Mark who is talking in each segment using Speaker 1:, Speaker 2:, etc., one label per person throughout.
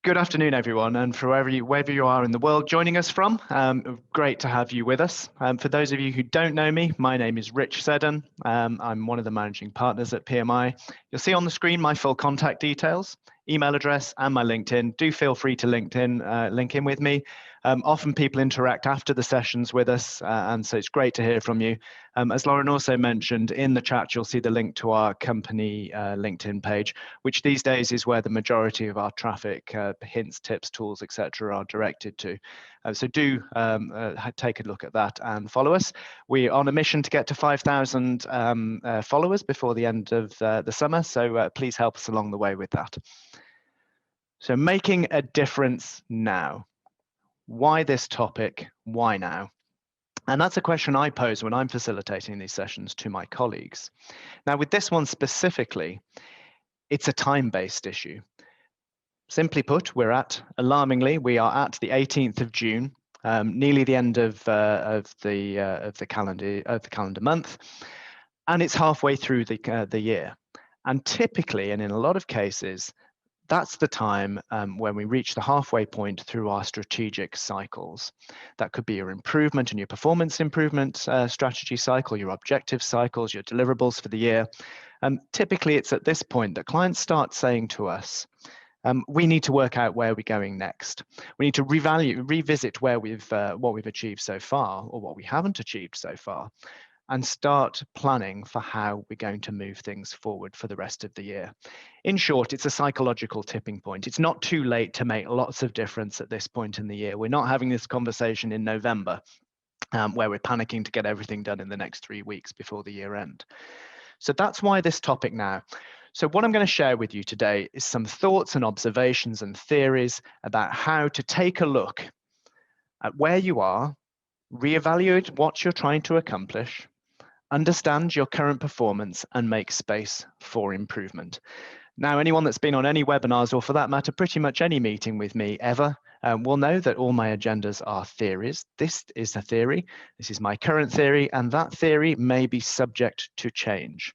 Speaker 1: Good afternoon, everyone, and for wherever you are in the world joining us from, great to have you with us. For those of you who don't know me, my name is Rich Seddon. I'm one of the managing partners at PMI. You'll see on the screen my full contact details, email address, and my LinkedIn. Do feel free to link in with me. Often people interact after the sessions with us, and so it's great to hear from you. As Lauren also mentioned, in the chat, you'll see the link to our company LinkedIn page, which these days is where the majority of our traffic, hints, tips, tools, etc., are directed to. So do take a look at that and follow us. We're on a mission to get to 5,000 followers before the end of the summer, so please help us along the way with that. So making a difference now. Why this topic? Why now? And that's a question I pose when I'm facilitating these sessions to my colleagues. Now, with this one specifically, it's a time-based issue. Simply put, alarmingly, we are at the 18th of June, nearly the end of the calendar month, and it's halfway through the year. And typically, and in a lot of cases, that's the time when we reach the halfway point through our strategic cycles. That could be your improvement and your performance improvement strategy cycle, your objective cycles, your deliverables for the year. Typically, it's at this point that clients start saying to us, we need to work out where we're going next. We need to revisit where what we've achieved so far or what we haven't achieved so far, and start planning for how we're going to move things forward for the rest of the year. In short, it's a psychological tipping point. It's not too late to make lots of difference at this point in the year. We're not having this conversation in November where we're panicking to get everything done in the next 3 weeks before the year end. So that's why this topic now. So what I'm going to share with you today is some thoughts and observations and theories about how to take a look at where you are, reevaluate what you're trying to accomplish, understand your current performance, and make space for improvement. Now, anyone that's been on any webinars, or for that matter, pretty much any meeting with me ever, will know that all my agendas are theories. This is a theory. This is my current theory, and that theory may be subject to change.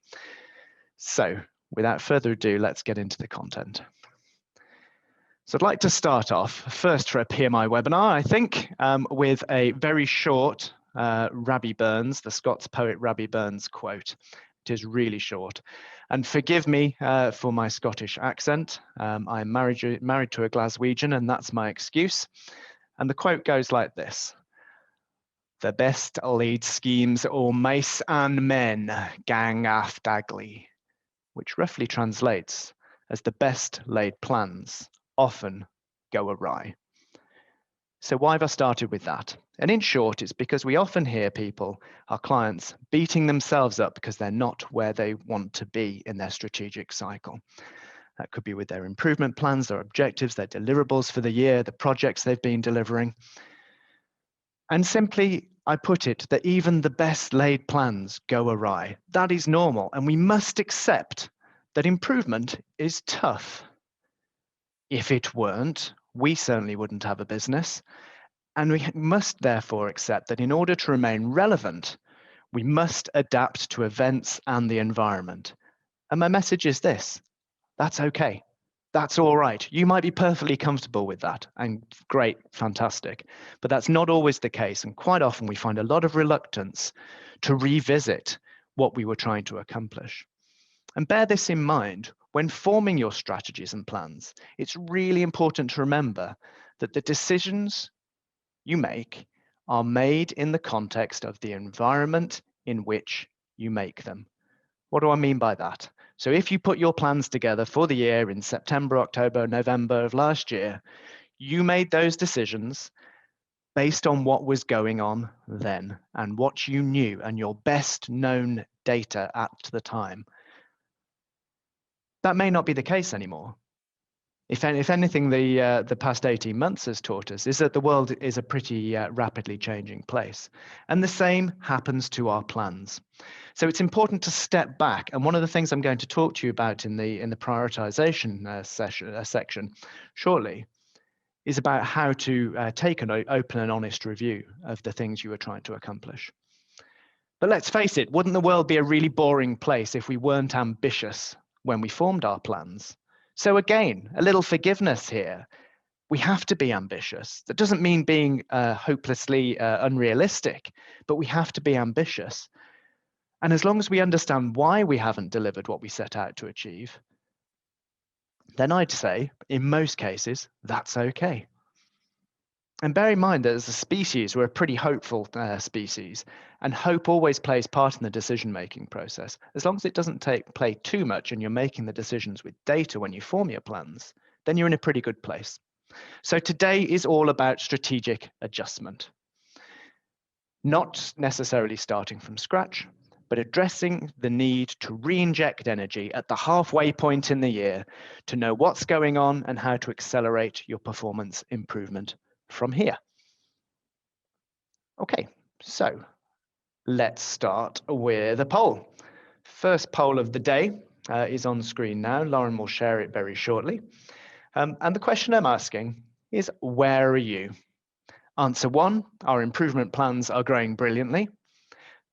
Speaker 1: So, without further ado, let's get into the content. So I'd like to start off, first for a PMI webinar, I think, with a very short Rabbie Burns, the Scots poet Rabbie Burns quote. It is really short. And forgive me for my Scottish accent. I'm married to a Glaswegian, and that's my excuse. And the quote goes like this: "The best laid schemes o' mice and men gang aft agly," which roughly translates as "the best laid plans often go awry." So why have I started with that? And in short, it's because we often hear people, our clients, beating themselves up because they're not where they want to be in their strategic cycle. That could be with their improvement plans, their objectives, their deliverables for the year, the projects they've been delivering. And simply, I put it that even the best laid plans go awry. That is normal, and we must accept that improvement is tough. If it weren't, we certainly wouldn't have a business. And we must therefore accept that in order to remain relevant, we must adapt to events and the environment. And my message is this: that's okay. That's all right. You might be perfectly comfortable with that, and great, fantastic. But that's not always the case. And quite often we find a lot of reluctance to revisit what we were trying to accomplish. And bear this in mind, when forming your strategies and plans, it's really important to remember that the decisions you make are made in the context of the environment in which you make them. What do I mean by that? So if you put your plans together for the year in September, October, November of last year, you made those decisions based on what was going on then and what you knew and your best known data at the time. That may not be the case anymore. If anything, the past 18 months has taught us is that the world is a pretty rapidly changing place. And the same happens to our plans. So it's important to step back. And one of the things I'm going to talk to you about in the prioritization section shortly is about how to take an open and honest review of the things you are trying to accomplish. But let's face it, wouldn't the world be a really boring place if we weren't ambitious when we formed our plans? So again, a little forgiveness here. We have to be ambitious. That doesn't mean being hopelessly unrealistic, but we have to be ambitious. And as long as we understand why we haven't delivered what we set out to achieve, then I'd say, in most cases, that's okay. And bear in mind that as a species, we're a pretty hopeful species, and hope always plays part in the decision-making process. As long as it doesn't play too much and you're making the decisions with data when you form your plans, then you're in a pretty good place. So today is all about strategic adjustment. Not necessarily starting from scratch, but addressing the need to re-inject energy at the halfway point in the year to know what's going on and how to accelerate your performance improvement from here. Okay, so let's start with a poll. First poll of the day is on screen now. Lauren will share it very shortly. And the question I'm asking is, where are you? Answer 1, our improvement plans are growing brilliantly.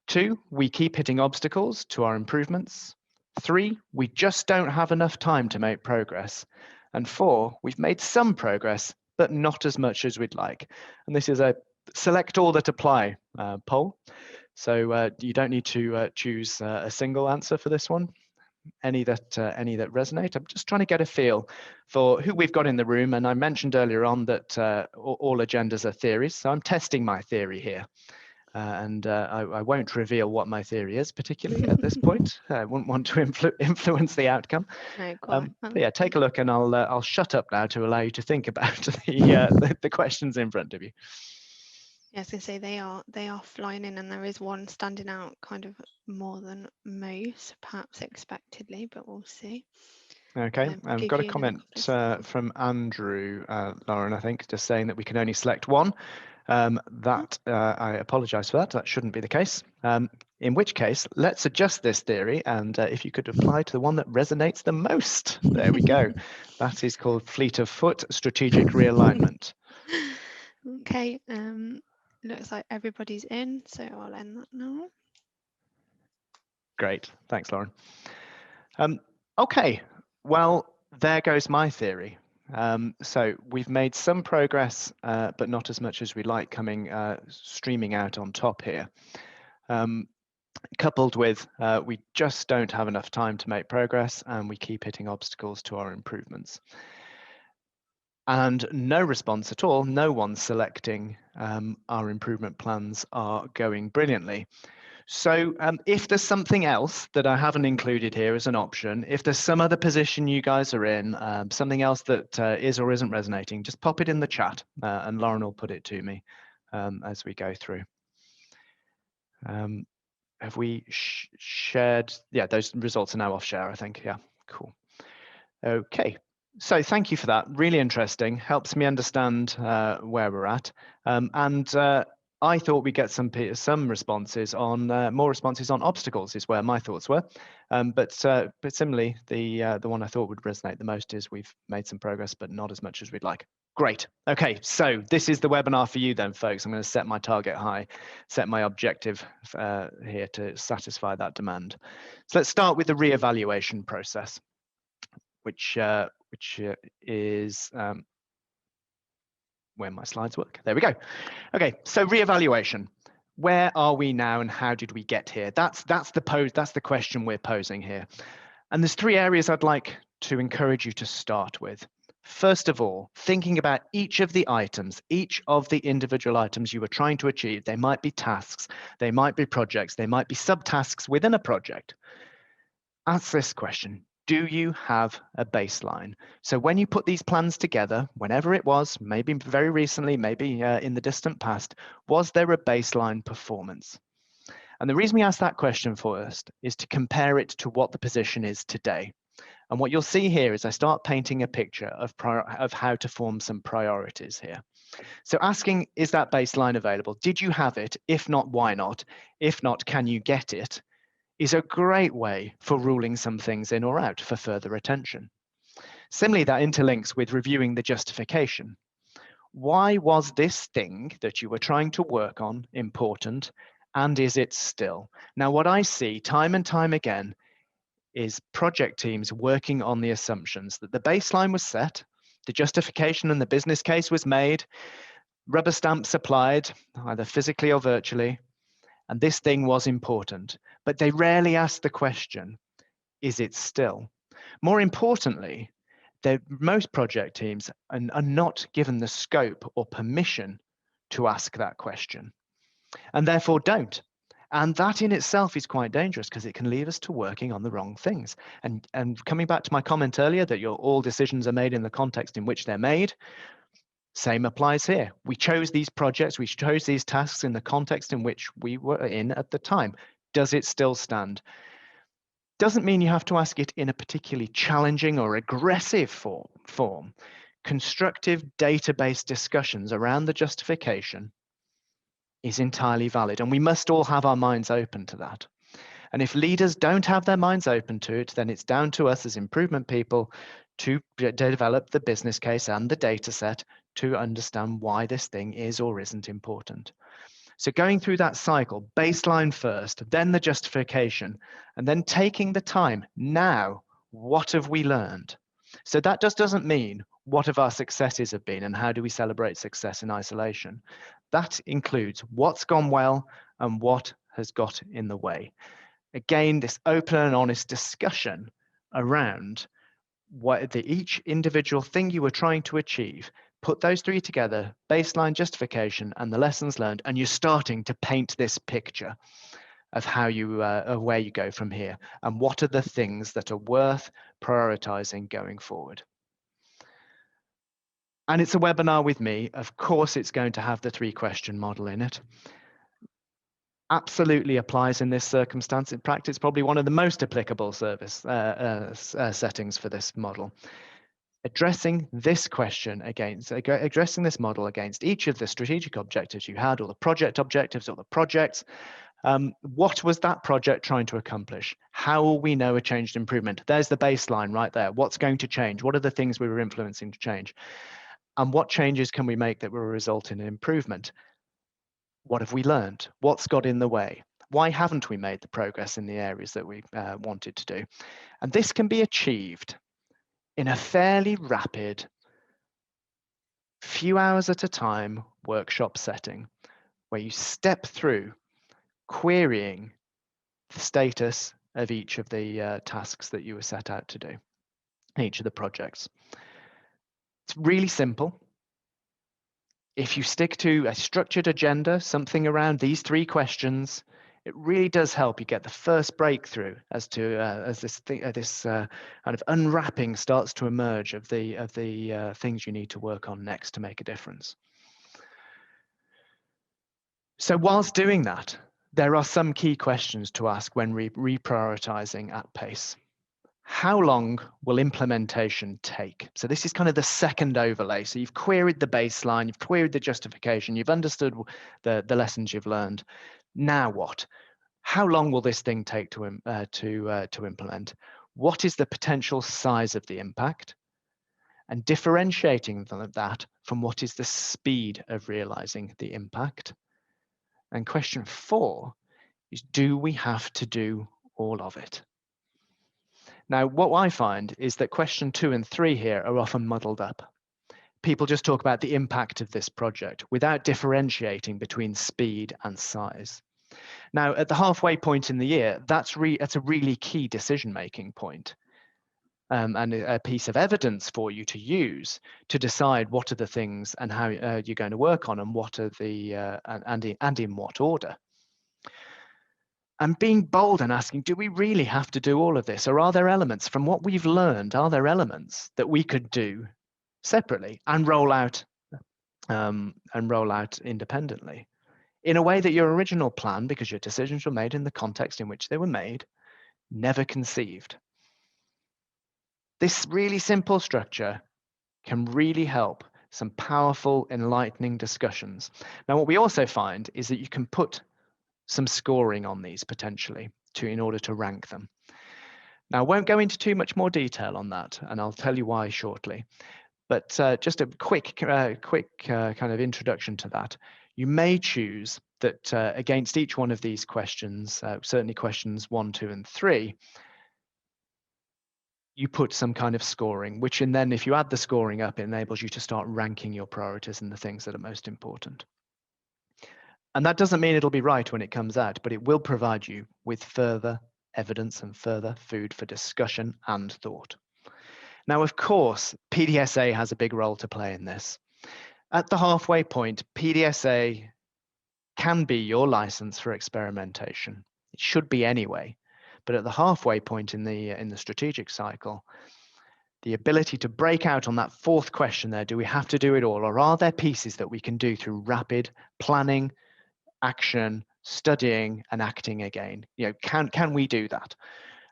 Speaker 1: 2, we keep hitting obstacles to our improvements. 3, we just don't have enough time to make progress. And 4, we've made some progress, but not as much as we'd like. And this is a select all that apply poll. So you don't need to choose a single answer for this one. Any that resonate. I'm just trying to get a feel for who we've got in the room. And I mentioned earlier on that all agendas are theories. So I'm testing my theory here. I won't reveal what my theory is, particularly at this point. I wouldn't want to influence the outcome.
Speaker 2: No, go on.
Speaker 1: But yeah, take a look, and I'll shut up now to allow you to think about the questions in front of you.
Speaker 2: Yeah, I was going to say they are flying in, and there is one standing out kind of more than most, perhaps expectedly, but we'll see.
Speaker 1: Okay, I've got a comment from Andrew, Lauren, I think, just saying that we can only select one. I apologize for that. That shouldn't be the case. In which case, let's adjust this theory, and if you could apply to the one that resonates the most. There we go. That is called fleet of foot strategic realignment.
Speaker 2: Okay, looks like everybody's in, so I'll end that now.
Speaker 1: Great, thanks, Lauren. Okay, well, there goes my theory. So we've made some progress, but not as much as we like coming streaming out on top here. Coupled with we just don't have enough time to make progress, and we keep hitting obstacles to our improvements. And no response at all, no one's selecting our improvement plans are going brilliantly. So if there's something else that I haven't included here as an option, if there's some other position you guys are in, something else that is or isn't resonating, just pop it in the chat and Lauren will put it to me as we go through. Have we shared? Yeah, those results are now off share, I think. Yeah, cool. Okay, so thank you for that. Really interesting. Helps me understand where we're at. I thought we'd get some responses on more responses on obstacles is where my thoughts were. But similarly, the one I thought would resonate the most is we've made some progress, but not as much as we'd like. Great. Okay, so this is the webinar for you then, folks. I'm going to set my target high, set my objective here to satisfy that demand. So let's start with the reevaluation process, which is where my slides work. There we go. Okay, so reevaluation. Where are we now and how did we get here? That's the question we're posing here. And there's 3 areas I'd like to encourage you to start with. First of all, thinking about each of the items, each of the individual items you were trying to achieve. They might be tasks, they might be projects, they might be subtasks within a project. Ask this question. Do you have a baseline? So when you put these plans together, whenever it was, maybe very recently, maybe in the distant past, was there a baseline performance? And the reason we ask that question first is to compare it to what the position is today. And what you'll see here is I start painting a picture of how to form some priorities here. So asking, is that baseline available? Did you have it? If not, why not? If not, can you get it? Is a great way for ruling some things in or out for further attention. Similarly, that interlinks with reviewing the justification. Why was this thing that you were trying to work on important, and is it still? Now, what I see time and time again is project teams working on the assumptions that the baseline was set, The justification and the business case was made, rubber stamps applied, either physically or virtually, and this thing was important. But they rarely asked the question, is it still? More importantly, most project teams are not given the scope or permission to ask that question, and therefore don't. And that in itself is quite dangerous because it can lead us to working on the wrong things. And coming back to my comment earlier that all decisions are made in the context in which they're made, same applies here. We chose these projects, we chose these tasks in the context in which we were in at the time. Does it still stand? Doesn't mean you have to ask it in a particularly challenging or aggressive form. Constructive database discussions around the justification is entirely valid, and we must all have our minds open to that. And if leaders don't have their minds open to it, then it's down to us as improvement people to develop the business case and the data set to understand why this thing is or isn't important. So going through that cycle, baseline first, then the justification, and then taking the time. Now, what have we learned? So that just doesn't mean what have our successes have been and how do we celebrate success in isolation. That includes what's gone well and what has got in the way. Again, this open and honest discussion around what each individual thing you were trying to achieve. Put those three together, baseline, justification, and the lessons learned, and you're starting to paint this picture of how of where you go from here, and what are the things that are worth prioritizing going forward. And it's a webinar with me. Of course, it's going to have the 3-question model in it. Absolutely applies in this circumstance. In practice, probably one of the most applicable settings for this model. Addressing this model against each of the strategic objectives you had, or the project objectives, or the projects. What was that project trying to accomplish? How will we know a changed improvement? There's the baseline right there. What's going to change? What are the things we were influencing to change? And what changes can we make that will result in an improvement? What have we learned? What's got in the way? Why haven't we made the progress in the areas that we wanted to do? And this can be achieved in a fairly rapid, few hours at a time workshop setting, where you step through querying the status of each of the tasks that you were set out to do, each of the projects. It's really simple. If you stick to a structured agenda, something around these 3 questions, it really does help you get the first breakthrough as this kind of unwrapping starts to emerge of the things you need to work on next to make a difference. So whilst doing that, there are some key questions to ask when reprioritizing at pace. How long will implementation take? So this is kind of the second overlay. So you've queried the baseline, you've queried the justification, you've understood the lessons you've learned. Now what? How long will this thing take to implement? What is the potential size of the impact? And differentiating that from what is the speed of realizing the impact? And question 4 is, do we have to do all of it? Now, what I find is that question 2 and 3 here are often muddled up. People just talk about the impact of this project without differentiating between speed and size. Now, at the halfway point in the year, that's a really key decision-making point, and a piece of evidence for you to use to decide what are the things and how you're going to work on, and what are the and in what order. And being bold and asking, do we really have to do all of this? Or are there elements from what we've learned, are there elements that we could do separately and roll out independently in a way that your original plan, because your decisions were made in the context in which they were made, never conceived? This really simple structure can really help some powerful, enlightening discussions. Now, what we also find is that you can put some scoring on these potentially in order to rank them. Now, I won't go into too much more detail on that, and I'll tell you why shortly. But just a quick kind of introduction to that. You may choose that against each one of these questions, certainly questions 1, 2, and 3, you put some kind of scoring, which and then if you add the scoring up, it enables you to start ranking your priorities and the things that are most important. And that doesn't mean it'll be right when it comes out, but it will provide you with further evidence and further food for discussion and thought. Now, of course, PDSA has a big role to play in this. At the halfway point, PDSA can be your license for experimentation. It should be anyway. But at the halfway point in the strategic cycle, the ability to break out on that fourth question there, do we have to do it all? Or are there pieces that we can do through rapid planning, action, studying, and acting again? Can we do that?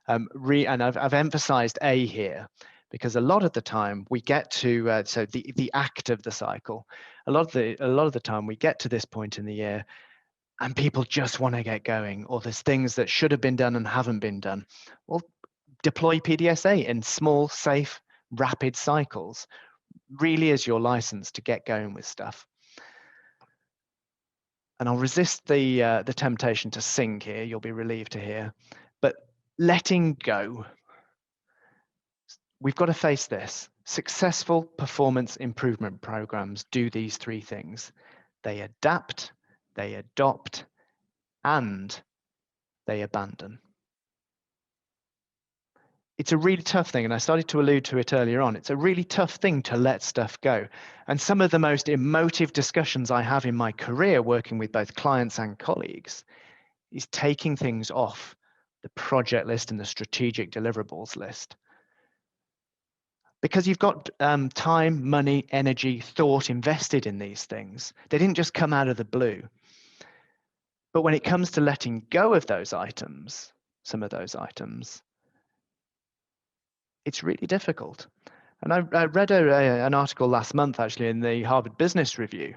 Speaker 1: And I've emphasized A here, because a lot of the time we get to so the act of the cycle. A lot of the time we get to this point in the year, and people just want to get going, or there's things that should have been done and haven't been done. Well, deploy PDSA in small, safe, rapid cycles. Really is your license to get going with stuff. And I'll resist the temptation to sing here. You'll be relieved to hear, but letting go. We've got to face this. Successful performance improvement programs do these three things. They adapt, they adopt, and they abandon. It's a really tough thing, and I started to allude to it earlier on. It's a really tough thing to let stuff go. And some of the most emotive discussions I have in my career working with both clients and colleagues is taking things off the project list and the strategic deliverables list. Because you've got time, money, energy, thought invested in these things. They didn't just come out of the blue. But when it comes to letting go of those items, some of those items, it's really difficult. And I read an article last month, actually, in the Harvard Business Review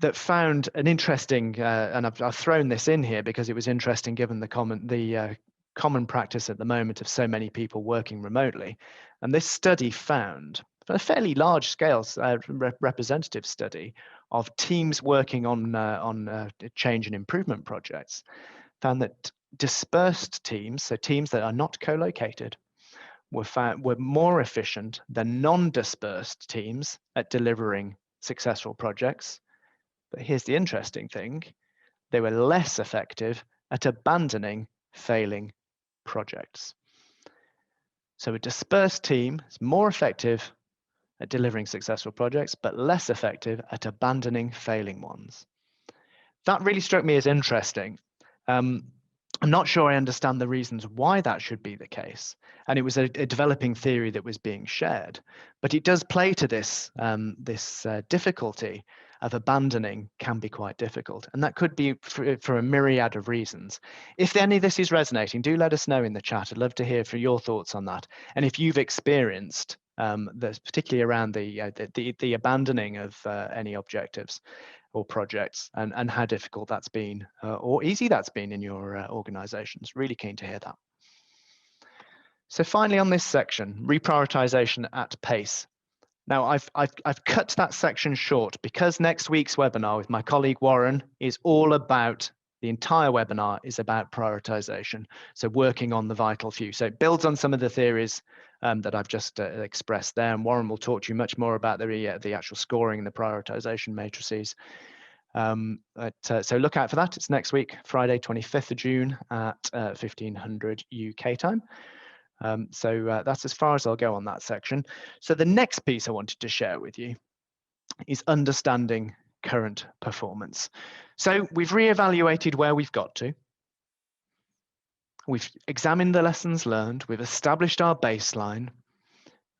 Speaker 1: that found an interesting, and I've thrown this in here because it was interesting given the common practice at the moment of so many people working remotely. And this study found a fairly large scale representative study of teams working on change and improvement projects, found that dispersed teams, so teams that are not co-located, were more efficient than non-dispersed teams at delivering successful projects. But here's the interesting thing. They were less effective at abandoning failing projects. So a dispersed team is more effective at delivering successful projects, but less effective at abandoning failing ones. That really struck me as interesting. I'm not sure I understand the reasons why that should be the case. And it was a developing theory that was being shared. But it does play to this difficulty of abandoning can be quite difficult. And that could be for a myriad of reasons. If any of this is resonating, do let us know in the chat. I'd love to hear for your thoughts on that. And if you've experienced particularly around the abandoning of any objectives or projects, and how difficult that's been or easy that's been in your organizations. Really keen to hear that. So finally on this section, reprioritization at pace. Now I've cut that section short because next week's webinar with my colleague Warren is all about, the entire webinar is about prioritization. So working on the vital few. So it builds on some of the theories that I've just expressed there. And Warren will talk to you much more about the actual scoring and the prioritization matrices. So look out for that. It's next week, Friday, 25th of June at 1500 UK time. So that's as far as I'll go on that section. So the next piece I wanted to share with you is understanding current performance. So we've reevaluated where we've got to. We've examined the lessons learned. We've established our baseline.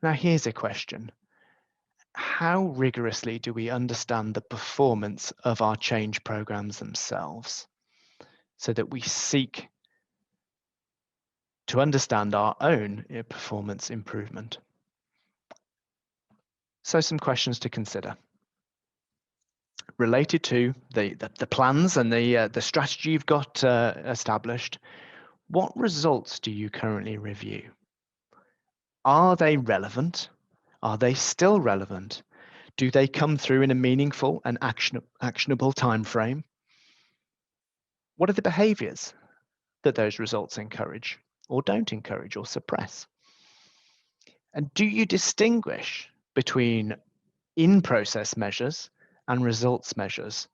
Speaker 1: Now here's a question. How rigorously do we understand the performance of our change programs themselves so that we seek to understand our own performance improvement? So some questions to consider related to the plans and the strategy you've got established. What results do you currently review? Are they relevant? Are they still relevant? Do they come through in a meaningful and actionable time frame? What are the behaviors that those results encourage or don't encourage or suppress? And do you distinguish between in-process measures and results measures?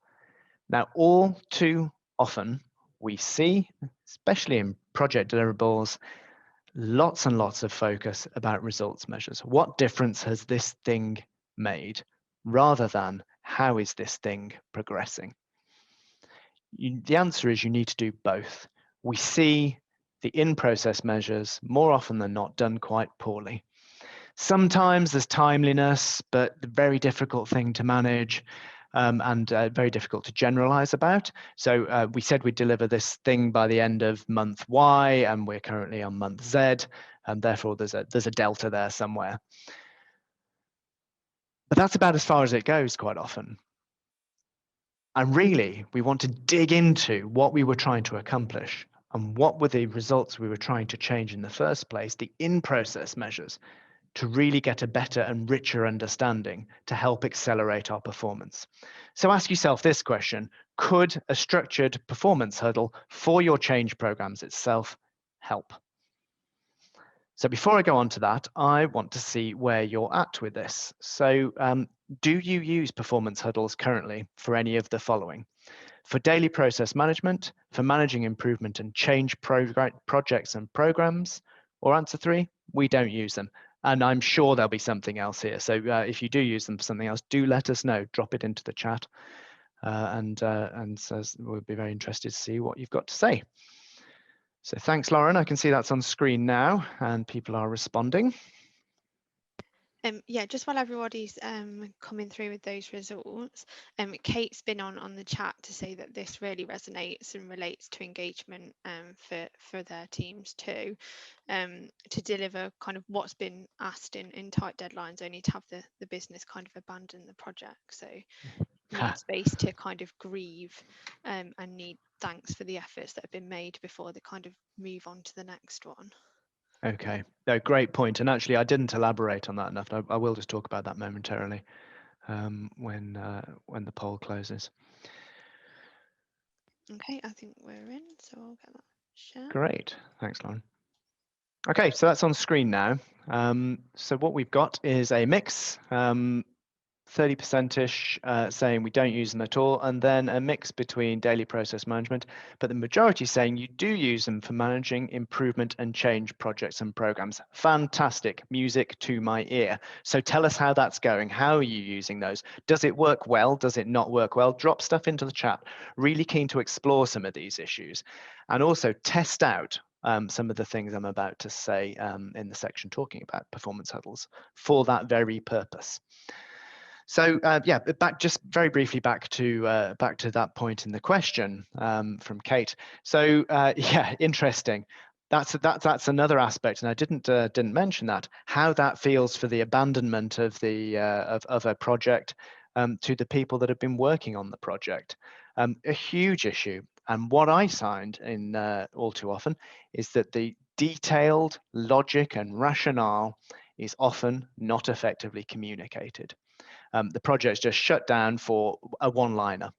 Speaker 1: Now, all too often, we see, especially in project deliverables, lots and lots of focus about results measures. What difference has this thing made, rather than how is this thing progressing? The answer is you need to do both. We see the in-process measures more often than not done quite poorly. Sometimes there's timeliness, but a very difficult thing to manage, and very difficult to generalize about. So we said we'd deliver this thing by the end of month Y, and we're currently on month Z, and therefore there's a delta there somewhere. But that's about as far as it goes quite often. And really, we want to dig into what we were trying to accomplish and what were the results we were trying to change in the first place, the in-process measures, to really get a better and richer understanding to help accelerate our performance. So ask yourself this question: could a structured performance huddle for your change programs itself help? So before I go on to that, I want to see where you're at with this. So do you use performance huddles currently for any of the following? For daily process management, for managing improvement and change projects and programs? Or answer 3, we don't use them. And I'm sure there'll be something else here. So if you do use them for something else, do let us know. Drop it into the chat. And so we'll be very interested to see what you've got to say. So thanks, Lauren. I can see that's on screen now and people are responding.
Speaker 2: Yeah, just while everybody's coming through with those results, Kate's been on the chat to say that this really resonates and relates to engagement for their teams too, to deliver kind of what's been asked in tight deadlines, only to have the business kind of abandon the project. So need space to kind of grieve and need thanks for the efforts that have been made before they kind of move on to the next one.
Speaker 1: Okay, no, great point. And actually, I didn't elaborate on that enough. I will just talk about that momentarily when the poll closes.
Speaker 2: Okay, I think we're in, so I'll get that shared.
Speaker 1: Great, thanks, Lauren. Okay, so that's on screen now. So what we've got is a mix. 30%-ish saying we don't use them at all, and then a mix between daily process management, but the majority saying you do use them for managing improvement and change projects and programs. Fantastic, music to my ear. So tell us how that's going. How are you using those? Does it work well? Does it not work well? Drop stuff into the chat. Really keen to explore some of these issues and also test out some of the things I'm about to say in the section talking about performance huddles for that very purpose. So yeah, just very briefly back to that point in the question from Kate. So yeah, interesting. That's another aspect, and I didn't mention that, how that feels for the abandonment of the of a project to the people that have been working on the project. A huge issue, and what I find in all too often is that the detailed logic and rationale is often not effectively communicated. The project's just shut down for a one-liner,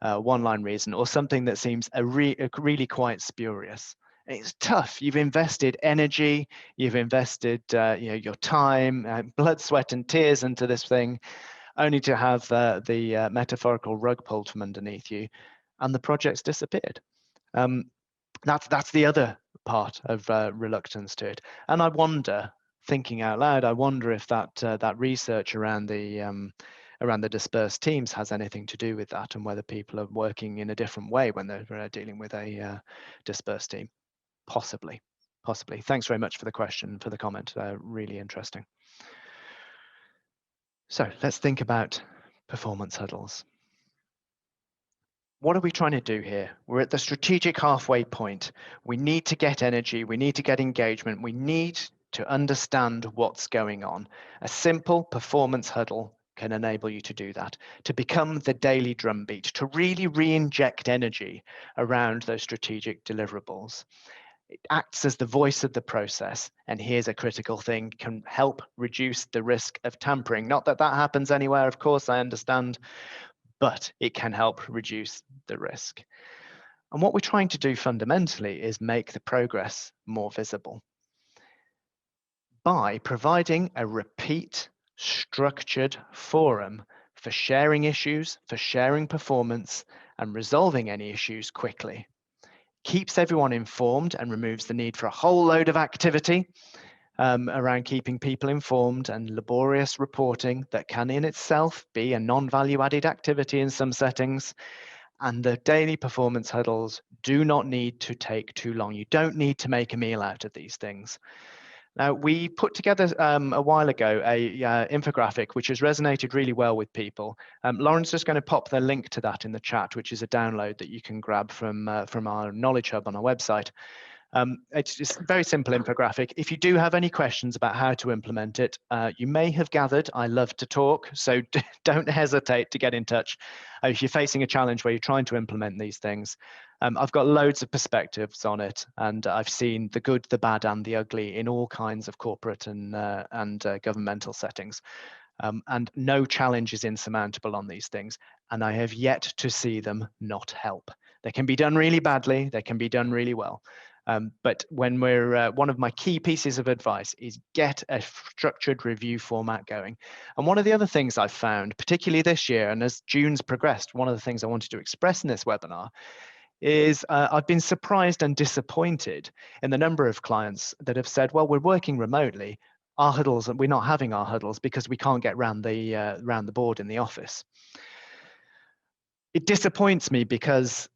Speaker 1: one-line reason, or something that seems really quite spurious. And it's tough. You've invested energy, you've invested your time, blood, sweat, and tears into this thing, only to have the metaphorical rug pulled from underneath you, and the project's disappeared. That's the other part of reluctance to it. And I wonder, thinking out loud, I wonder if that research around the dispersed teams has anything to do with that, and whether people are working in a different way when they're dealing with a dispersed team. Possibly. Thanks very much for the question, for the comment. Really interesting. So let's think about performance huddles. What are we trying to do here? We're at the strategic halfway point. We need to get energy. We need to get engagement. We need to understand what's going on. A simple performance huddle can enable you to do that, to become the daily drumbeat, to really re-inject energy around those strategic deliverables. It acts as the voice of the process, and here's a critical thing: can help reduce the risk of tampering. Not that that happens anywhere, of course, I understand, but it can help reduce the risk. And what we're trying to do fundamentally is make the progress more visible. by providing a repeat, structured forum for sharing issues, for sharing performance, and resolving any issues quickly. Keeps everyone informed and removes the need for a whole load of activity around keeping people informed and laborious reporting that can in itself be a non-value added activity in some settings. And the daily performance huddles do not need to take too long. You don't need to make a meal out of these things. Now, we put together a while ago a infographic which has resonated really well with people. Lauren's just going to pop the link to that in the chat, which is a download that you can grab from our Knowledge Hub on our website. It's just a very simple infographic. If you do have any questions about how to implement it, you may have gathered I love to talk, so don't hesitate to get in touch. If you're facing a challenge where you're trying to implement these things, I've got loads of perspectives on it, and I've seen the good, the bad, and the ugly in all kinds of corporate and governmental settings. And no challenge is insurmountable on these things, and I have yet to see them not help. They can be done really badly, they can be done really well. But when we're, one of my key pieces of advice is get a structured review format going. And one of the other things I've found, particularly this year, and as June's progressed, one of the things I wanted to express in this webinar is I've been surprised and disappointed in the number of clients that have said, well, we're working remotely, our huddles, we're not having our huddles because we can't get round the board in the office. It disappoints me because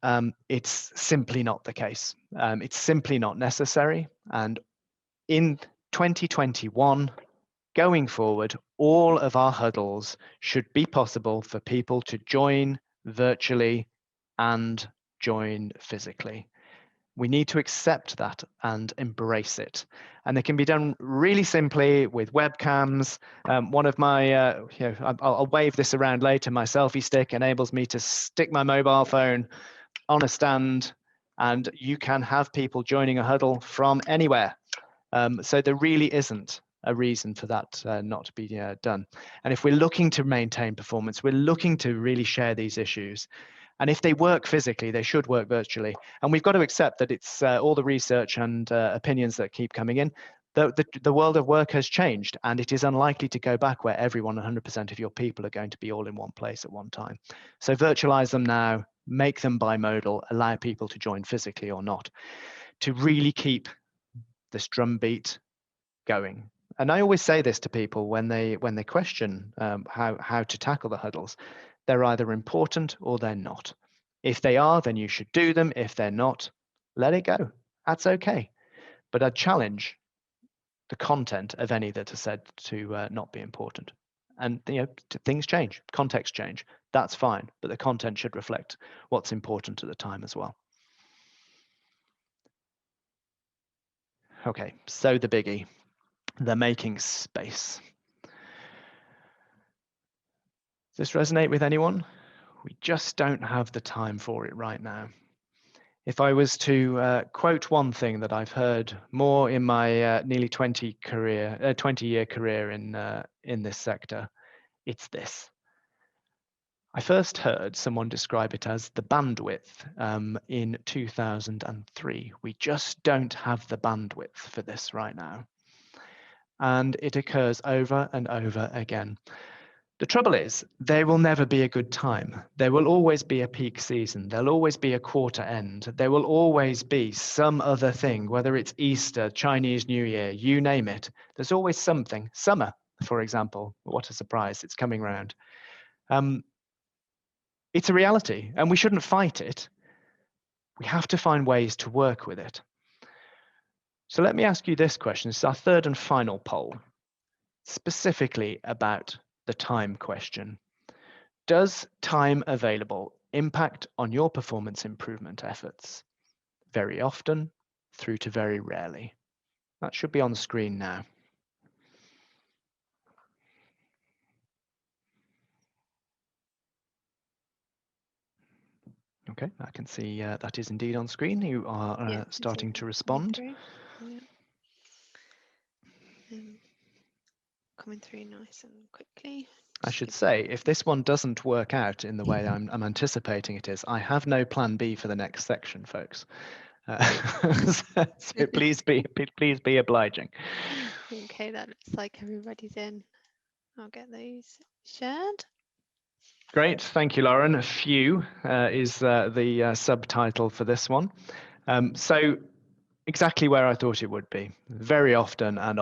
Speaker 1: it's simply not the case. It's simply not necessary. And in 2021, going forward, all of our huddles should be possible for people to join virtually and join physically. We need to accept that and embrace it. And it can be done really simply with webcams. One of my, I'll wave this around later, my selfie stick enables me to stick my mobile phone on a stand, and you can have people joining a huddle from anywhere. So there really isn't a reason for that not to be done. And if we're looking to maintain performance, we're looking to really share these issues. And if they work physically, they should work virtually. And we've got to accept that it's all the research and opinions that keep coming in. The world of work has changed, and it is unlikely to go back where everyone, 100% of your people, are going to be all in one place at one time. So virtualize them now, make them bimodal, allow people to join physically or not, to really keep this drumbeat going. And I always say this to people when they question how to tackle the huddles. They're either important or they're not. If they are, then you should do them. If they're not, let it go. That's okay. But I'd challenge the content of any that are said to not be important. And things change, context change. That's fine, but the content should reflect what's important at the time as well. Okay, so the biggie, the making space. Does this resonate with anyone? We just don't have the time for it right now. If I was to quote one thing that I've heard more in my nearly 20-year career in this sector, it's this. I first heard someone describe it as the bandwidth in 2003. We just don't have the bandwidth for this right now. And it occurs over and over again. The trouble is, there will never be a good time. There will always be a peak season. There'll always be a quarter end. There will always be some other thing, whether it's Easter, Chinese New Year, you name it. There's always something. Summer, for example. What a surprise, it's coming round. It's a reality, and we shouldn't fight it. We have to find ways to work with it. So let me ask you this question. It's our third and final poll, specifically about the time question. Does time available impact on your performance improvement efforts? Very often, through to very rarely. That should be on the screen now. Okay, I can see that is indeed on screen. You are starting to respond.
Speaker 2: Coming through nice and quickly.
Speaker 1: I should say, if this one doesn't work out in the way I'm anticipating it is, I have no plan B for the next section, folks. So please be obliging.
Speaker 2: Okay. Okay, that looks like everybody's in. I'll get those shared.
Speaker 1: Great, thank you, Lauren. A few is the subtitle for this one. So exactly where I thought it would be, very often, and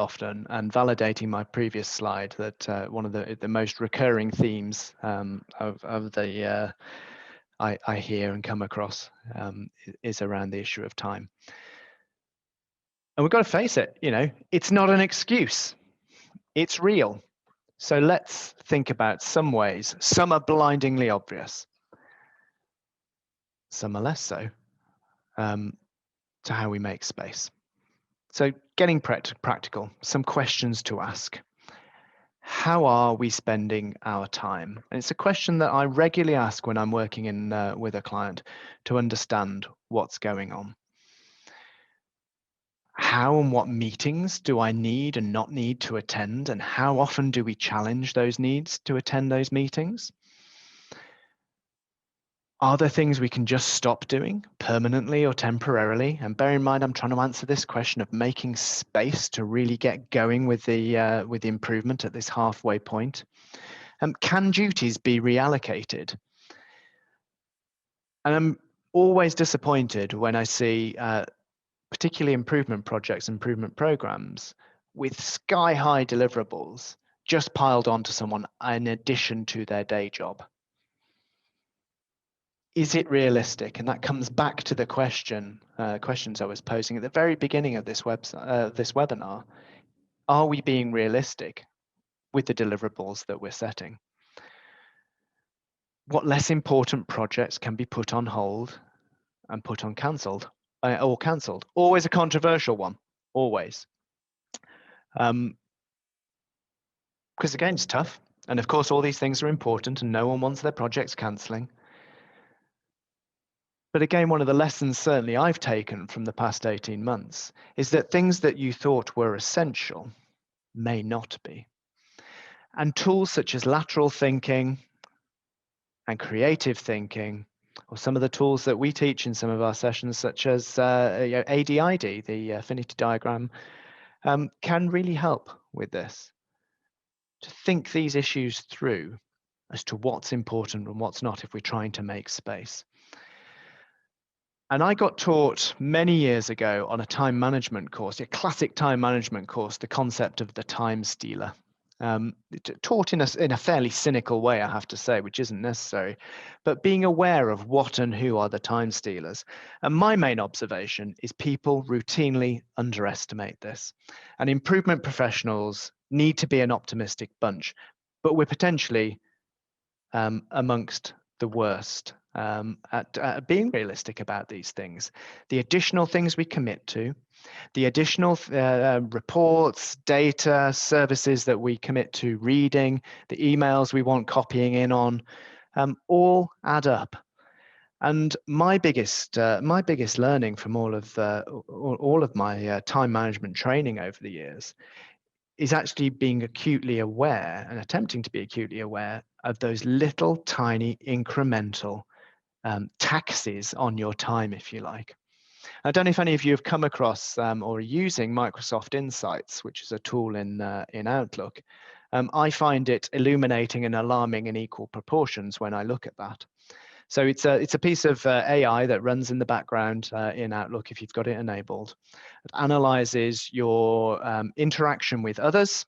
Speaker 1: validating my previous slide that one of the most recurring themes of the I hear and come across is around the issue of time. And we've got to face it, it's not an excuse, it's real. So let's think about some ways. Some are blindingly obvious, some are less so, to how we make space. So getting practical, some questions to ask. How are we spending our time? And it's a question that I regularly ask when I'm working with a client to understand what's going on. How and what meetings do I need and not need to attend? And how often do we challenge those needs to attend those meetings? Are there things we can just stop doing permanently or temporarily? And bear in mind, I'm trying to answer this question of making space to really get going with the improvement at this halfway point. Can duties be reallocated? And I'm always disappointed when I see particularly improvement projects, improvement programs with sky-high deliverables just piled onto someone in addition to their day job. Is it realistic? And that comes back to the questions I was posing at the very beginning of this webinar. Are we being realistic with the deliverables that we're setting? What less important projects can be put on hold and put on cancelled? Always a controversial one, always. Because again, it's tough. And of course, all these things are important and no one wants their projects cancelling. But again, one of the lessons certainly I've taken from the past 18 months is that things that you thought were essential may not be. And tools such as lateral thinking and creative thinking, or some of the tools that we teach in some of our sessions, such as ADID, the affinity diagram, can really help with this. To think these issues through as to what's important and what's not if we're trying to make space. And I got taught many years ago on a time management course, a classic time management course, the concept of the time stealer. Taught in a fairly cynical way, I have to say, which isn't necessary, but being aware of what and who are the time stealers. And my main observation is people routinely underestimate this. And improvement professionals need to be an optimistic bunch, but we're potentially amongst the worst at being realistic about these things. The additional things we commit to, the additional reports, data, services that we commit to reading, the emails we want copying in on, all add up. And my biggest learning from all of my time management training over the years is actually being acutely aware and attempting to be acutely aware of those little tiny incremental taxes on your time, if you like. I don't know if any of you have come across or are using Microsoft Insights, which is a tool in Outlook. I find it illuminating and alarming in equal proportions when I look at that. So it's a piece of AI that runs in the background in Outlook if you've got it enabled. It analyzes your interaction with others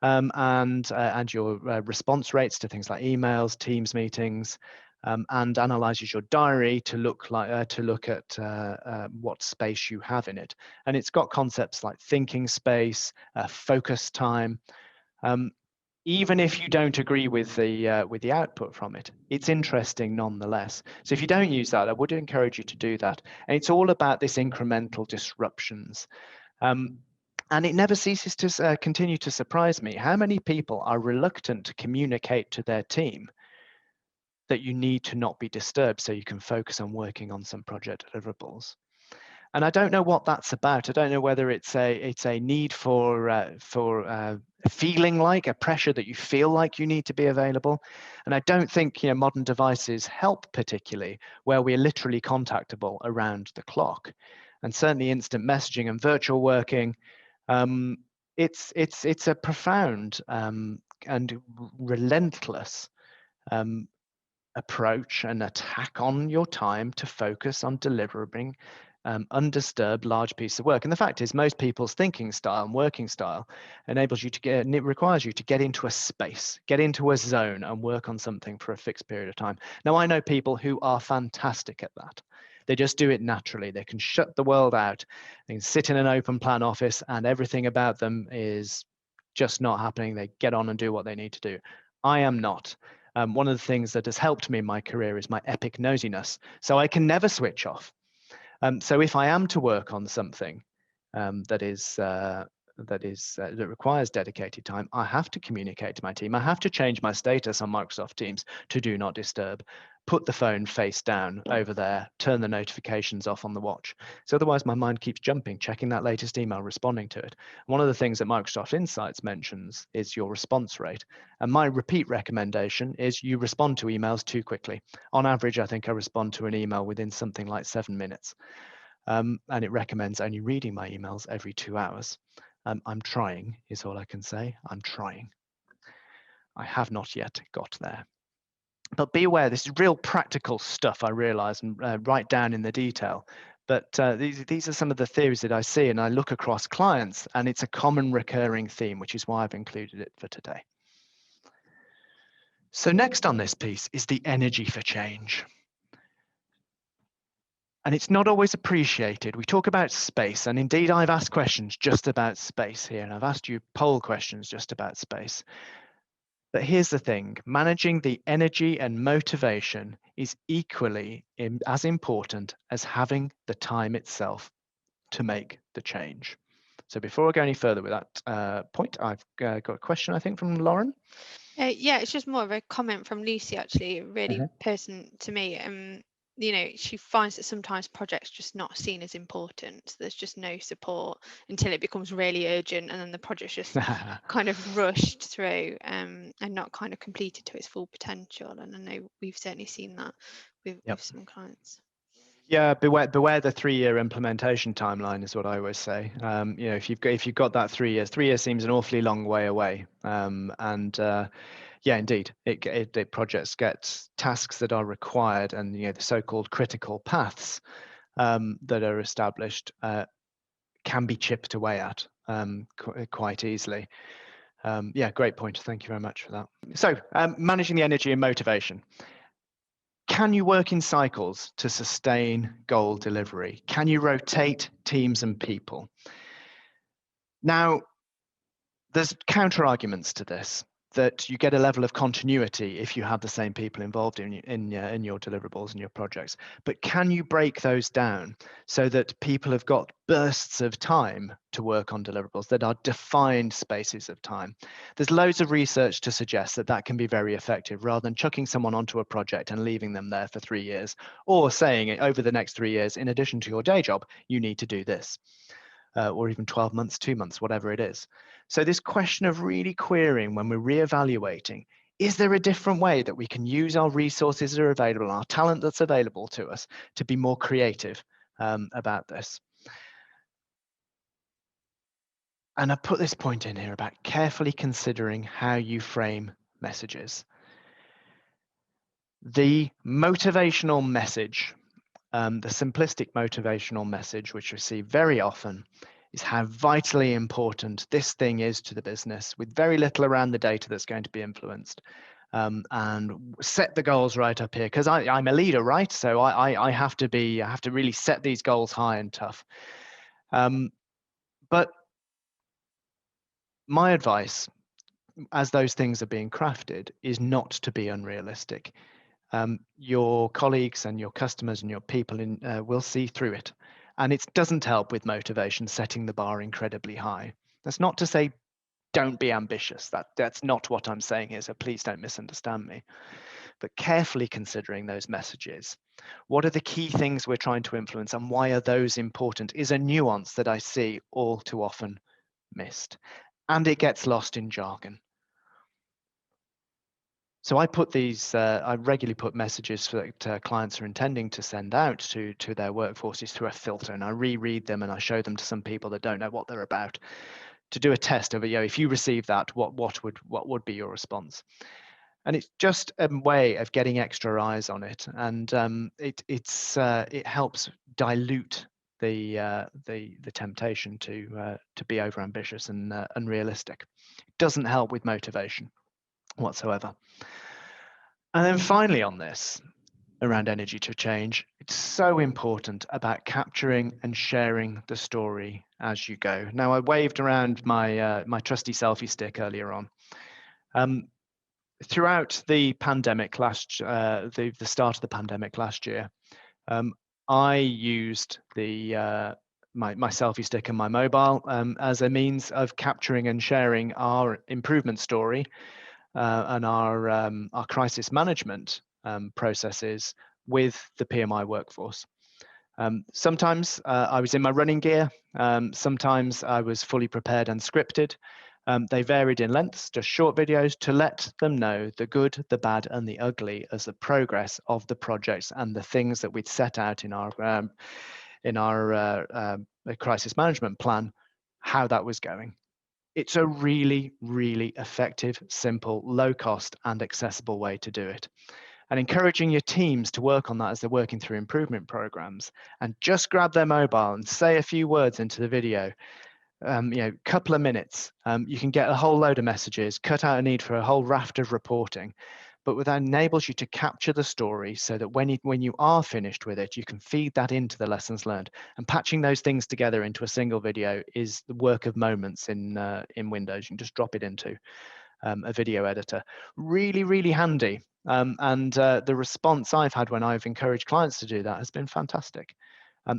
Speaker 1: and your response rates to things like emails, Teams meetings, and analyzes your diary to look at what space you have in it. And it's got concepts like thinking space, focus time. Even if you don't agree with the output from it, it's interesting nonetheless. So if you don't use that, I would encourage you to do that. And it's all about this incremental disruptions. And it never ceases to continue to surprise me how many people are reluctant to communicate to their team that you need to not be disturbed so you can focus on working on some project deliverables. And I don't know what that's about. I don't know whether it's a need for feeling like a pressure that you feel like you need to be available. And I don't think modern devices help particularly where we're literally contactable around the clock. And certainly instant messaging and virtual working it's a profound and relentless approach and attack on your time to focus on delivering undisturbed large piece of work. And the fact is, most people's thinking style and working style enables you to get, and it requires you to get into a space, get into a zone and work on something for a fixed period of time. Now, I know people who are fantastic at that. They just do it naturally. They can shut the world out. They can sit in an open plan office and everything about them is just not happening. They get on and do what they need to do. I am not. One of the things that has helped me in my career is my epic nosiness. So I can never switch off. So if I am to work on something that requires dedicated time, I have to communicate to my team. I have to change my status on Microsoft Teams to do not disturb, put the phone face down over there, turn the notifications off on the watch. So otherwise my mind keeps jumping, checking that latest email, responding to it. One of the things that Microsoft Insights mentions is your response rate. And my repeat recommendation is you respond to emails too quickly. On average, I think I respond to an email within something like 7 minutes. And it recommends only reading my emails every 2 hours. I'm trying, is all I can say. I'm trying. I have not yet got there. But be aware, this is real practical stuff, I realize, and write down in the detail. But these are some of the theories that I see, and I look across clients, and it's a common recurring theme, which is why I've included it for today. So next on this piece is the energy for change. And it's not always appreciated. We talk about space, and indeed I've asked questions just about space here, and I've asked you poll questions just about space. But here's the thing, managing the energy and motivation is equally as important as having the time itself to make the change. So before I go any further with that point, I've got a question, I think, from Lauren.
Speaker 2: Yeah, it's just more of a comment from Lucy, actually, really pertinent to me. She finds that sometimes projects just not seen as important. There's just no support until it becomes really urgent, and then the project's just kind of rushed through and not kind of completed to its full potential. And I know we've certainly seen that with some clients.
Speaker 1: Yeah, beware the 3-year implementation timeline is what I always say. If you've got that 3 years, 3 years seems an awfully long way away. Yeah, indeed, it projects get tasks that are required, and the so-called critical paths that are established can be chipped away at quite easily. Yeah, great point. Thank you very much for that. So, managing the energy and motivation. Can you work in cycles to sustain goal delivery? Can you rotate teams and people? Now, there's counter arguments to this, that you get a level of continuity if you have the same people involved in your deliverables and your projects. But can you break those down so that people have got bursts of time to work on deliverables that are defined spaces of time? There's loads of research to suggest that that can be very effective, rather than chucking someone onto a project and leaving them there for 3 years, or saying over the next 3 years, in addition to your day job, you need to do this. Or even 12 months, 2 months, whatever it is. So this question of really querying when we're reevaluating, is there a different way that we can use our resources that are available, our talent that's available to us, to be more creative about this? And I put this point in here about carefully considering how you frame messages. The motivational message, the simplistic motivational message, which we see very often, is how vitally important this thing is to the business, with very little around the data that's going to be influenced. And set the goals right up here, because I'm a leader, right? So I have to really set these goals high and tough. But my advice, as those things are being crafted, is not to be unrealistic. Your colleagues and your customers and your people will see through it. And it doesn't help with motivation setting the bar incredibly high. That's not to say don't be ambitious. That's not what I'm saying here, so please don't misunderstand me. But carefully considering those messages. What are the key things we're trying to influence, and why are those important, is a nuance that I see all too often missed. And it gets lost in jargon. So I put these, I regularly put messages that clients are intending to send out to their workforces through a filter, and I reread them and I show them to some people that don't know what they're about, to do a test of it. If you receive that, what would be your response? And it's just a way of getting extra eyes on it, and it helps dilute the temptation to be overambitious and unrealistic. It doesn't help with motivation whatsoever. And then finally on this, around energy to change, it's so important about capturing and sharing the story as you go. Now, I waved around my trusty selfie stick earlier on. Throughout the pandemic the start of the pandemic last year, I used my selfie stick and my mobile as a means of capturing and sharing our improvement story and our crisis management processes with the PMI workforce. Sometimes I was in my running gear. Sometimes I was fully prepared and scripted. They varied in lengths, just short videos to let them know the good, the bad, and the ugly as the progress of the projects and the things that we'd set out in our crisis management plan, how that was going. It's a really, really effective, simple, low cost, and accessible way to do it. And encouraging your teams to work on that as they're working through improvement programs, and just grab their mobile and say a few words into the video. Couple of minutes, you can get a whole load of messages, cut out a need for a whole raft of reporting, but that enables you to capture the story so that when you are finished with it, you can feed that into the lessons learned. And patching those things together into a single video is the work of moments in Windows. You can just drop it into a video editor. Really, really handy. And the response I've had when I've encouraged clients to do that has been fantastic.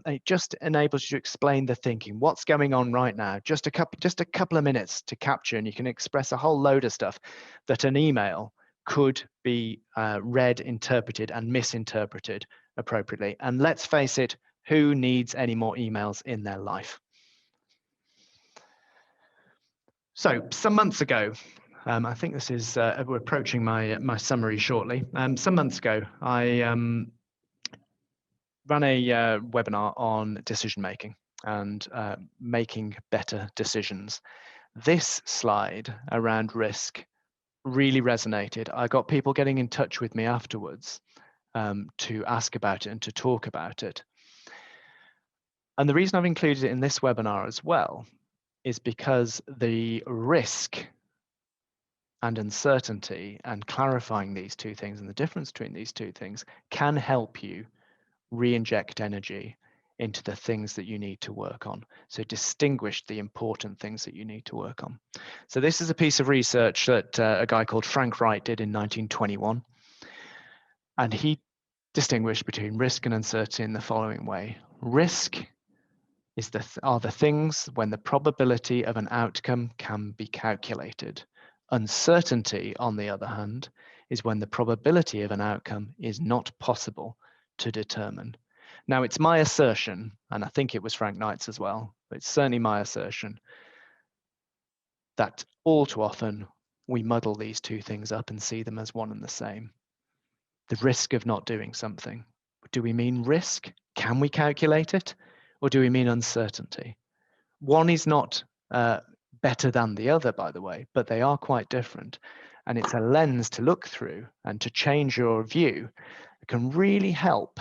Speaker 1: It just enables you to explain the thinking, what's going on right now, just a couple of minutes to capture, and you can express a whole load of stuff that an email could be read, interpreted, and misinterpreted appropriately. And let's face it, who needs any more emails in their life? So some months ago, I think this is, we're approaching my summary shortly. Some months ago, I ran a webinar on decision making and making better decisions. This slide around risk really resonated. I got people getting in touch with me afterwards to ask about it and to talk about it. And the reason I've included it in this webinar as well is because the risk and uncertainty and clarifying these two things and the difference between these two things can help you re-inject energy into the things that you need to work on. So distinguish the important things that you need to work on. So this is a piece of research that a guy called Frank Wright did in 1921. And he distinguished between risk and uncertainty in the following way. Risk are the things when the probability of an outcome can be calculated. Uncertainty, on the other hand, is when the probability of an outcome is not possible to determine. Now, it's my assertion, and I think it was Frank Knight's as well, but it's certainly my assertion, that all too often we muddle these two things up and see them as one and the same. The risk of not doing something. Do we mean risk? Can we calculate it? Or do we mean uncertainty? One is not better than the other, by the way, but they are quite different. And it's a lens to look through and to change your view. It can really help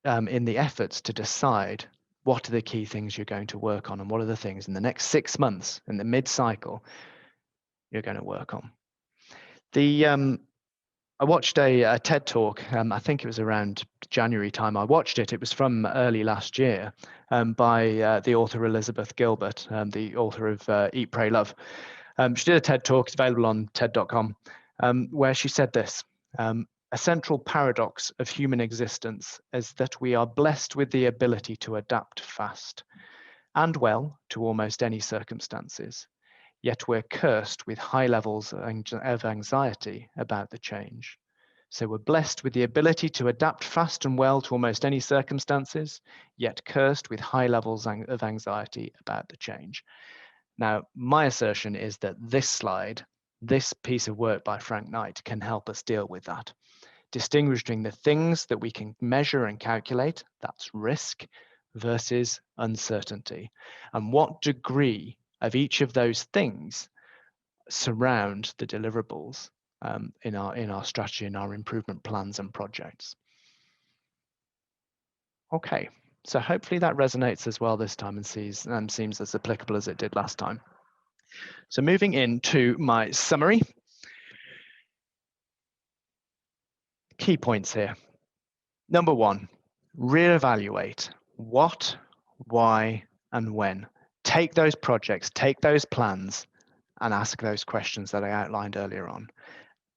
Speaker 1: in the efforts to decide what are the key things you're going to work on and what are the things in the next 6 months in the mid-cycle you're going to work on. I watched a TED talk, I think it was around January time. I watched it. It was from early last year by the author Elizabeth Gilbert, the author of Eat, Pray, Love. She did a TED talk. It's available on TED.com, where she said this. A central paradox of human existence is that we are blessed with the ability to adapt fast and well to almost any circumstances. Yet we're cursed with high levels of anxiety about the change. So we're blessed with the ability to adapt fast and well to almost any circumstances, yet cursed with high levels of anxiety about the change. Now, my assertion is that this slide, this piece of work by Frank Knight, can help us deal with that. Distinguishing the things that we can measure and calculate, that's risk, versus uncertainty, and what degree of each of those things surround the deliverables in our strategy, in our improvement plans and projects. Okay, so hopefully that resonates as well this time and seems as applicable as it did last time. So moving into my summary, key points here. Number one, reevaluate what, why, and when. Take those projects, take those plans, and ask those questions that I outlined earlier on.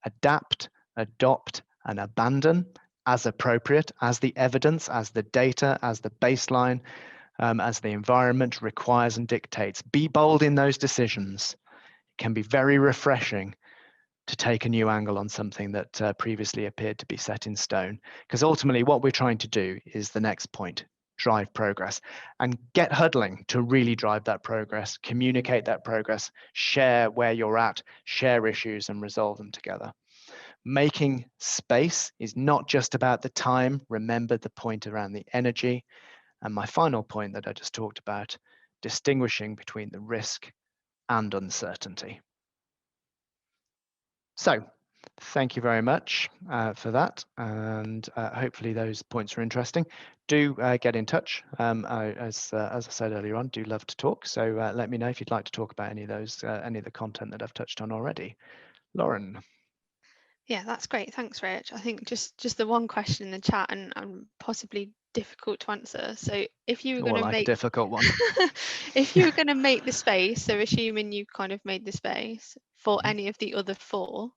Speaker 1: Adapt, adopt, and abandon as appropriate, as the evidence, as the data, as the baseline, as the environment requires and dictates. Be bold in those decisions. It can be very refreshing to take a new angle on something that previously appeared to be set in stone. Because ultimately what we're trying to do is the next point, drive progress, and get huddling to really drive that progress, communicate that progress, share where you're at, share issues and resolve them together. Making space is not just about the time. Remember the point around the energy. And my final point that I just talked about, distinguishing between the risk and uncertainty. So thank you very much for that. And hopefully those points are interesting. Do get in touch. As I said earlier on, do love to talk. So let me know if you'd like to talk about any of those, any of the content that I've touched on already. Lauren.
Speaker 2: Yeah, that's great. Thanks, Rich. I think just the one question in the chat and possibly difficult to answer. So if you were going to
Speaker 1: like a difficult one.
Speaker 2: if you were going to make the space, so assuming you kind of made the space for any of the other four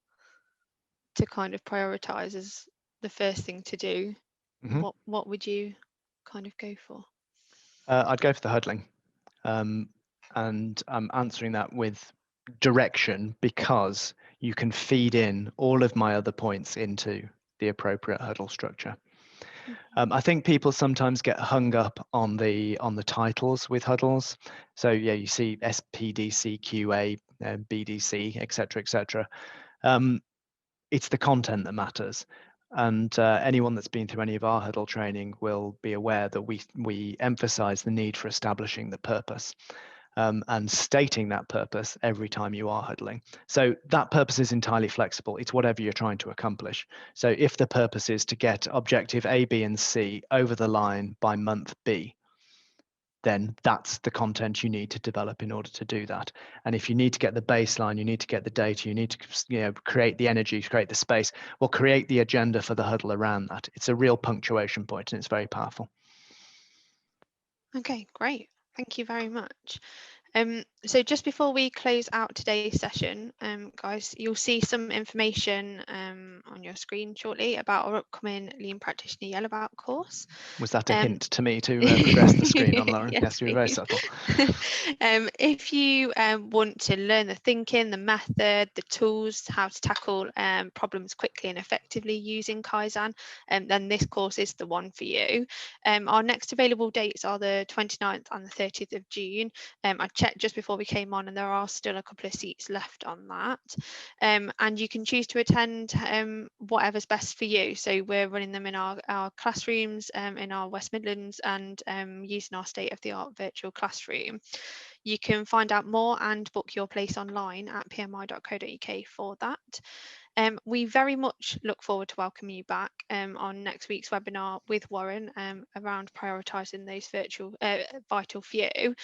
Speaker 2: to kind of prioritize as the first thing to do, what would you kind of go for?
Speaker 1: I'd go for the huddling. And I'm answering that with direction because you can feed in all of my other points into the appropriate huddle structure. I think people sometimes get hung up on the titles with huddles. So yeah, you see SPDC, QA, BDC, etc., etc. It's the content that matters. And anyone that's been through any of our huddle training will be aware that we emphasize the need for establishing the purpose. And stating that purpose every time you are huddling. So that purpose is entirely flexible. It's whatever you're trying to accomplish. So if the purpose is to get objective A, B, and C over the line by month B, then that's the content you need to develop in order to do that. And if you need to get the baseline, you need to get the data, you need to create the energy, create the space, well, create the agenda for the huddle around that. It's a real punctuation point and it's very powerful.
Speaker 2: Okay, great. Thank you very much. So just before we close out today's session, guys, you'll see some information on your screen shortly about our upcoming Lean Practitioner Yellow Belt course.
Speaker 1: Was that a hint to me to progress the screen on, Lauren?
Speaker 2: Yes,
Speaker 1: you were very subtle.
Speaker 2: If you want to learn the thinking, the method, the tools, how to tackle problems quickly and effectively using Kaizen, then this course is the one for you. Our next available dates are the 29th and the 30th of June. I checked just before we came on and there are still a couple of seats left on that. And you can choose to attend whatever's best for you. So we're running them in our classrooms in our West Midlands and using our state-of-the-art virtual classroom. You can find out more and book your place online at pmi.co.uk for that. We very much look forward to welcoming you back on next week's webinar with Warren around prioritising those vital few.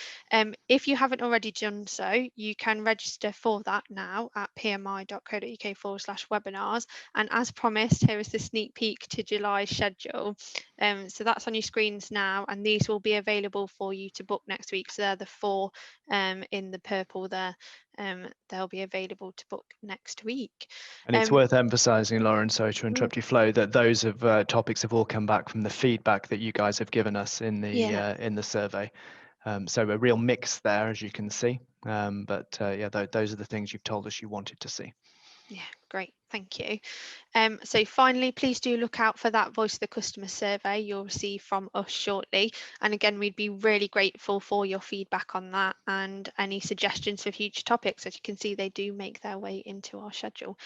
Speaker 2: If you haven't already done so, you can register for that now at pmi.co.uk/webinars. And as promised, here is the sneak peek to July's schedule. So that's on your screens now, and these will be available for you to book next week. So they're the four in the purple there. They'll be available to book next week.
Speaker 1: And it's worth emphasizing, Lauren, sorry to interrupt you, Flo, that those topics have all come back from the feedback that you guys have given us in the survey. So a real mix there, as you can see. But yeah, those are the things you've told us you wanted to see.
Speaker 2: Yeah, great, thank you. So finally, please do look out for that Voice of the Customer survey you'll receive from us shortly. And again, we'd be really grateful for your feedback on that and any suggestions for future topics. As you can see, they do make their way into our schedule.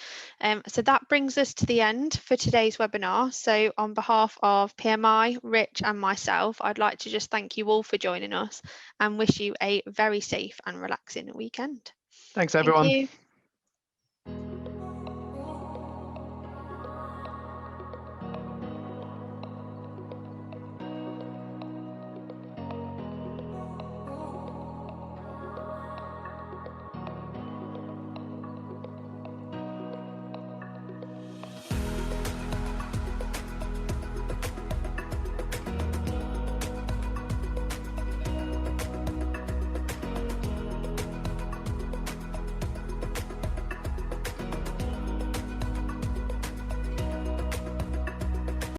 Speaker 2: So that brings us to the end for today's webinar. So on behalf of PMI, Rich and myself, I'd like to just thank you all for joining us and wish you a very safe and relaxing weekend.
Speaker 1: Thanks,
Speaker 2: Thank
Speaker 1: everyone.
Speaker 2: you.